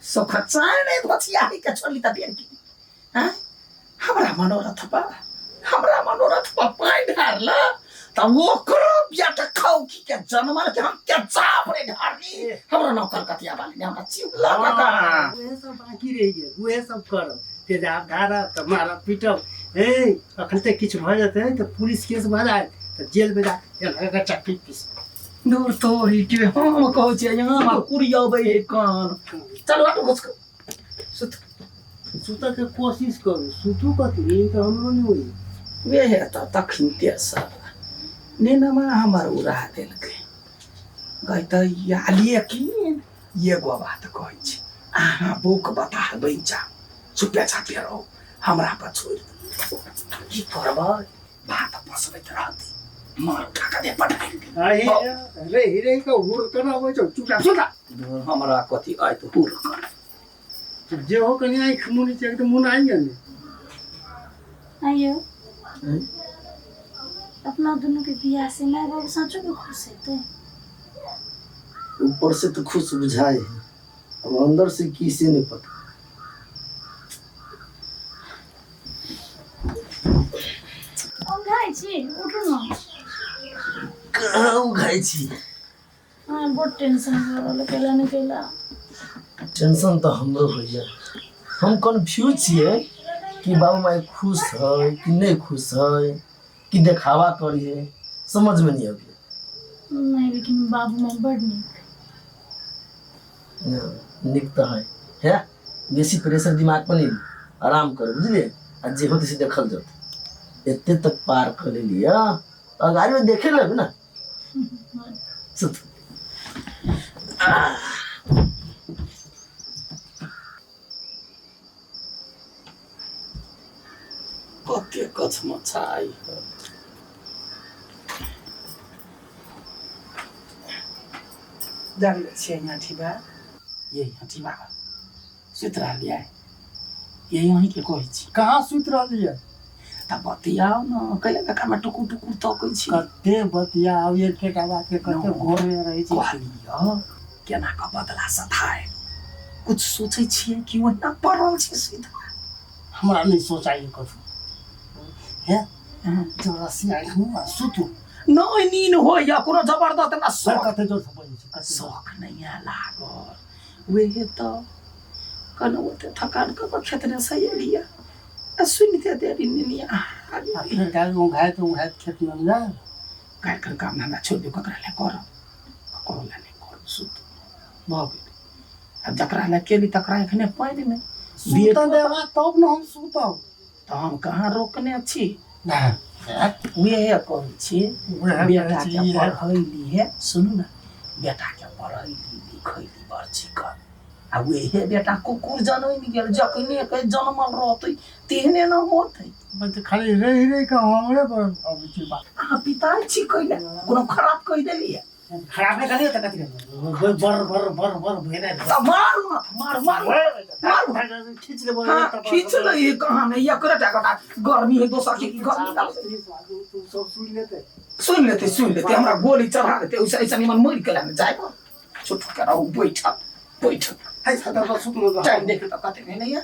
सुख चाँडै धोचियाही के छोडली त बेरकी हमरा मनोरथ पा पाइ ढारल त ओकरो बियाटा खौकी के जन्मल के हम के चापड़े ढारली हमरा नौकर कतिया वाली ने हमरा चिउला का वे सब बाकी रह गए वे सब करो तेजाब धारा तुम्हारा पीटो ए अखन तक किछ भ जाते तो पुलिस केस भराए तो जेल में जा लगा चक्की पीस दूर तोरी के हम कहै छै यहाँ कुरियाबै कान चल आटो घुस सुत सुता के कोशिश करू सुतू कतु नहीं तो हमरो नहीं होई वे है त तखन तेसा नेनमा हमर उड़ा देलकै गई त यालिए कि एगो बात कहै छी अहाँ बुक बताबै जा चुपे चापे रहो हमरा पर छोड़ की करबै बात पसबैत रहती मार उठा के दे पटाई रे हिरे को हुर करना हो जो चुप सुता हमरा कथी आइ त हुर कर जे हो कनी आई खमुनी चेक तो मुन आई गने आयो अपना दोनों के बियाह से माँ बाबू सचो में खुश है तो ऊपर से तो खुश बुझाए अब अंदर से किसे नहीं पता घाई छी उठो न कहू खाई छी बहुत टेंशन हो रहल केला नहीं केला टेंशन तो हमरो होइए हम कंफ्यूज छिए कि बाबू माई खुश है कि नहीं खुश है कि देखावा करिए समझ में नहीं आबे नहीं लेकिन बाबू माई बड़ निक तो है बेसी प्रेशर दिमाग पर नहीं आराम कर बुझलिए आ जे होते से देखल जात एते तक पार कर लिया अगाड़ी में देखे लगे ना सुत के कछमा छाई जान छे यहाँ ठीबा ये यहाँ ठीबा सुतरा लिया ये यहीं के कहै छी कहां सुत रहली है त बतियाओ न कइले का कामा टुकु टुकु तकै छी कते बतिया आउ एक फेटा बात के कते घोर में रही छी कहलियो केना का बदला सधाए कुछ सोचै छिए कि ओना पड़ल छी सीधा हमरा नहीं सोचाई कथु है जरा सी आई हूं सुतू नहीं नीन हो या कोनो जबरदस्त ना सर कते जोर से बोलै छी कते शौक नहीं है लागल वे तो कनो ते थकान का खेत ने सही लिया सुनते देरी निया फिर गाय तो खेत में जा काय कर काम ना छोड़ दे ककरा ले करो ला नहीं करो सुत बाबू अब जकरा ले केली तकरा एखने पाइन में सुता देवा तब न हम सुतौ तो हम कहां रोकने छी ना वे कहै छी बेटा के पढ़ैली है सुनू ना बेटा के पढ़ैली लिखैली बर्ची कर आ वे हे बेटा कुकुर जनम गेल जखने के जन्मल रहतै तेहने न होतै बस खाली रही का हमरे पर अब छी बात आ पिता छी कइले कोनो खराब कहि देलिए खराब नहीं करिए त कथि बर भेरे मारू न मारू खींच ले बोल खींच ले ये कहां में या करे टाका गर्मी है दोसर के गर्मी डाल सब सुन लेते हमरा गोली चढ़ा देते ऐसा ऐसा निमन मर के लाने जाए छोट के रहो बैठ है सदा तो सुत लो टाइम देख त कते भेलै या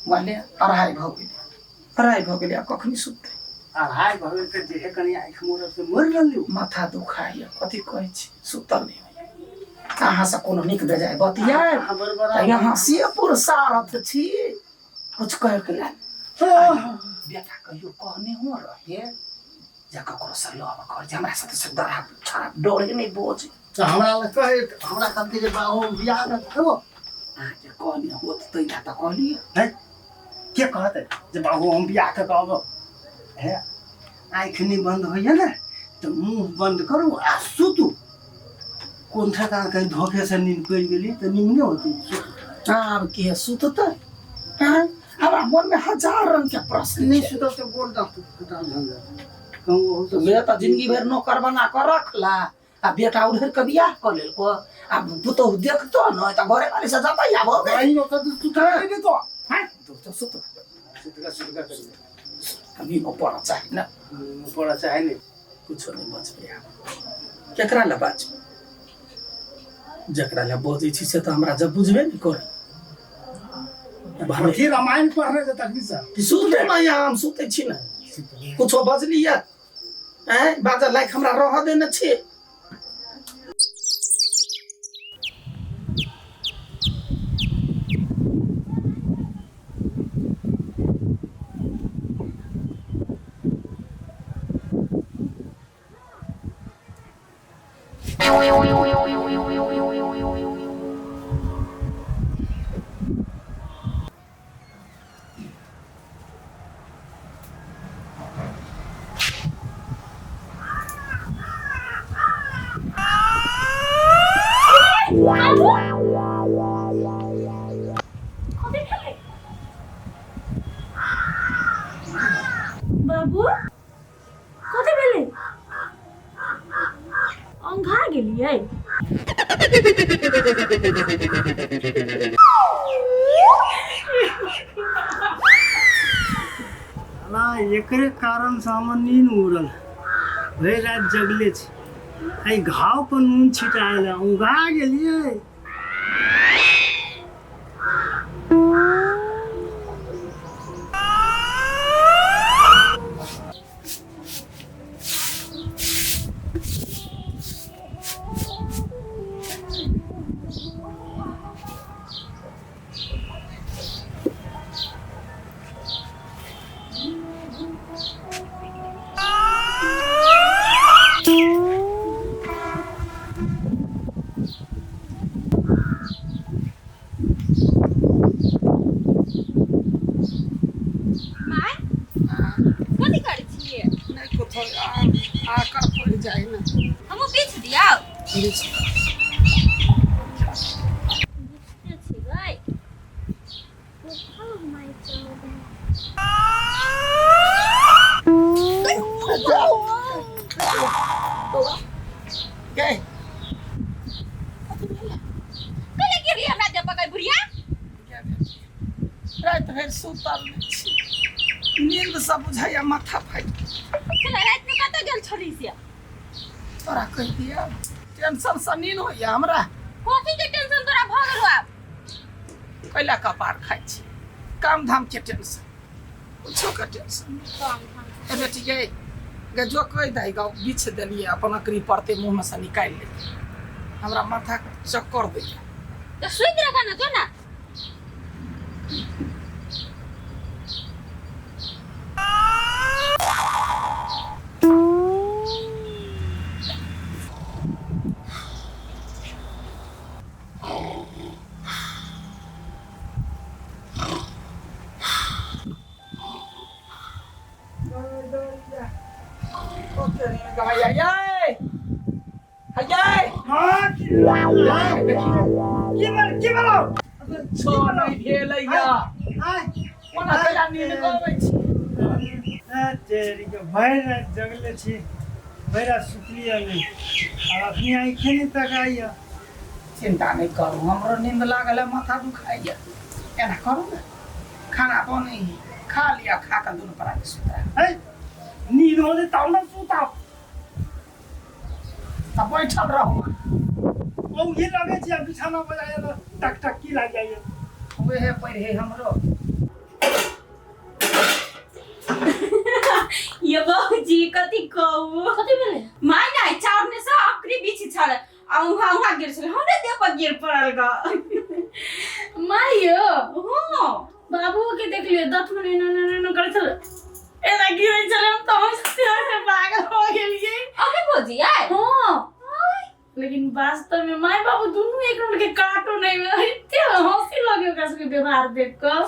वाले अढ़ाई भ गेलै कखनी सुतते अढ़ाई भवे के जे कनी आंख मोर से मर रहलियो माथा दुखाइए कथी कहै छी सुतल नहीं कहाँ से कोनो निक बेजाय बतिया यहाँ सियपुर सारथ छी कुछ कह के ला बेटा कहियो कहने हो रहे जा ककरो से लव कर जे हमरा साथे से डरा छरा डरे नहीं बोझ तो हमरा ल कहे हमरा कते जे बाहु बियाह न करबो आ के कहने होत तै त कहली है के कहते जे बाहु हम बियाह के कहबो है आँख नहीं बंद होइए ना तो मुंह बंद करो आ सुतू कौन था कहीं धोखे से नींद पड़ गई तो नींद नहीं होती अब के सुतत हां हमरा मन में हजार रंग के प्रश्न नहीं सुतो तो बोल दा कहूँ तो मेरा तो जिंदगी भर नौकर बना कर रखला आ बेटा उधर के बियाह कर लेल को अब पुतो देखतो न त घरे वाले से जाता या हो आई नो तो सुता नहीं तो हां तो सुत कर कभी को पड़ा चाहिए ना पड़ा चाहिए नहीं कुछ नहीं बच गया केकरा ला बाज जकरा ले बजै छी से तऽ हमरा जब बुझबे नहीं करे कथी रामायण पढ़ने देता कि सर कि सुते ना यहाँ हम सुते छी ना कुछो बजली या बाजा लायक हमरा रह देने छी बाबू कथी भेलै अंघा गेलियै ना एकरे कारण से हमर नींद उड़ल भरि रात जगले छी आई घाव पर नून छिटाएल उगा गेलिए कथी करै छियै नहीं कुछो आकर पड़ जाए ना हमहूँ बीछ दियौ बुझते छियै गए कहिया गिरली हमरा जब पकड़ बुढ़िया रात भर सुतल नहीं छी नींद से बुझाइया माथा फाइट चला रात में कतऽ गेल छली से तोरा कह दिया टेंशन से नींद होइया हमरा कथी के टेंशन तोरा भऽ गेलौ आब कैला कपार खाइ छी काम धाम के टेंशन कुछो के टेंशन ए बेटी गए गजो कह दाई गाँव बिछ देलिए अपन अकरी पड़ते मुंह में से निकाल ले हमरा माथा चक्कर दैया तो सुइत रखा ना तो ना भरि रात जगले छी भरि रात सुतलिए नहीं और अपनी आँखें नहीं तकाइया चिंता नहीं करू हमरो नींद लागल है माथा दुखाइया एना करू ना खाना बने खा लिया खा कर दोनों पर सुता है नींद होने तब ना सुता तब बैठल रहो ओ ये लगे छी बिछाना बजाए तो टक टक की लग जाइए वे है पढ़े हमरो ये बाबूजी कथी कहू कथी भेलै माय नै चाउर में से अकरी बिछ छल आ उहा गिर छल हमरे देह पर गिर पड़ल ग माइयो हो बाबू के देख लियो दत में न करे छल एना गिरै छल हम तो हम से पागल हो गेलिए अबे भोजी आय हां लेकिन वास्तव में माय बाबू दोनों एक रोड के काटो नहीं इतने हंसी लगे ओकरा सबके व्यवहार देख कर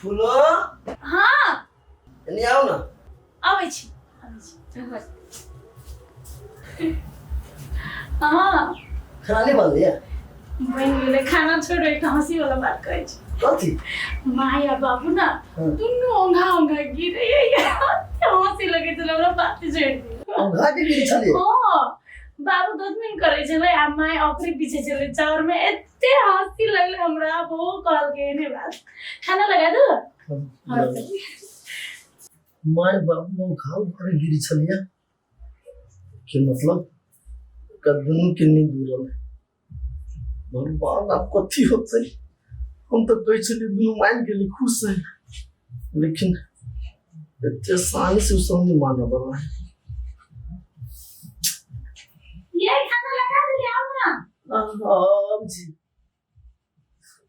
फूलो हां नहीं आओ ना आबै छी हां खाना नहीं बन लिया बन गेले खाना छोड़ो एक हंसी वाला बात कहै छी कथी माया बाबू ना दोनों ओंघा गिरे हंसी लगे तो हमरा बात छोड़ दियो अब घाटी गिरी छली हां बाबू दतमिन करे छले आ माय ओकरे पीछे चले चाउर में एते हंसी लगले हमरा वो कॉल के ने बात खाना लगा दो माय बाबू खाओ करे गिरी छलिया के मतलब कदम के नींद दूर भगवान आप कथी होते हम तो कह चलिए दुनू मान गेली खुश है लेकिन इतने आसानी से उसको नहीं माना बना है। ये खाना लगा दे आओ ना। अब जी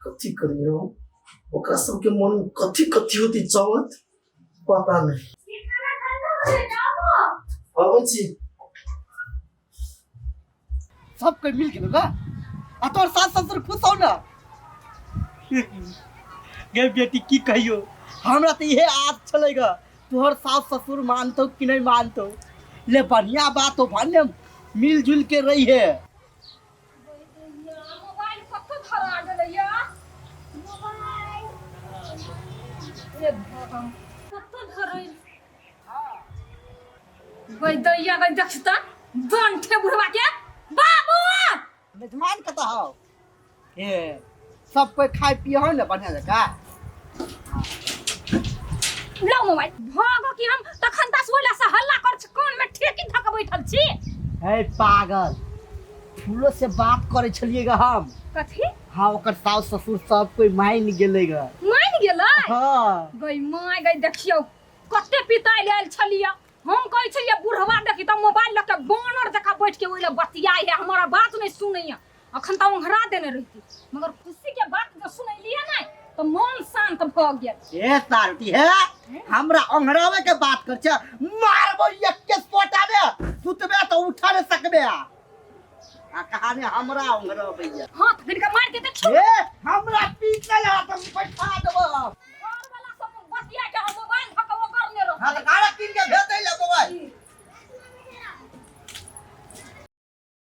कथी करिए हम ओकरा सबके मन में कथी कथी होती चाहत पता नहीं। ये खाना ठंडा हो जाए अब जी सब कोई मिल गेल बा आ तोर सास ससुर खुश हो ना गे बेटी की कहियो हमरा तो ये आज चलेगा तोहर सास ससुर मानतो कि नहीं मानतो ले बढ़िया बात हो भने मिलजुल के रही है। मोबाइल कत्तो धरा गेलैया मोबाइल ए भगवान कत्तो धरै गई दैया गई देखता बनठे बुढ़वा के बाबू मेजमान कत हो ए सब कोई खाए पिए हो ना बढ़िया जगह लो मोबाइल भागो कि हम तखन तस बोला से हल्ला कर छ कोन में ठेकी धक बैठल छी। हे पागल फूलो से बात करे छलिएगा हम कथी हाँ ओकर सास ससुर सब कोई मान गेलेगा मान गेलै हाँ गई माय गई देखियो कते पिताई लेल छलिया हम कहै छलिए बुढ़वा देखि त मोबाइल लके बानर जका बैठ के ओइले बतियाई है हमारा बात नहीं सुनैया अखन त ओंघरा देने रहिती मगर खुशी के बात जो सुनैलिए नै तो मन शांत भ गेल। ए तारती है हमरा ओंघरावे के बात कर छ मारबो एक के सोटावे सुतबे तो उठा न सकबे आ कहानी हमरा ओंघरावे या हां त कनिका मार के देखियो ए हमरा पीछे ला तुम बैठा देबो घर वाला सब बतिया के हम मोबाइल धक ओकर ने रह हां त कारा किन के भेतै ले मोबाइल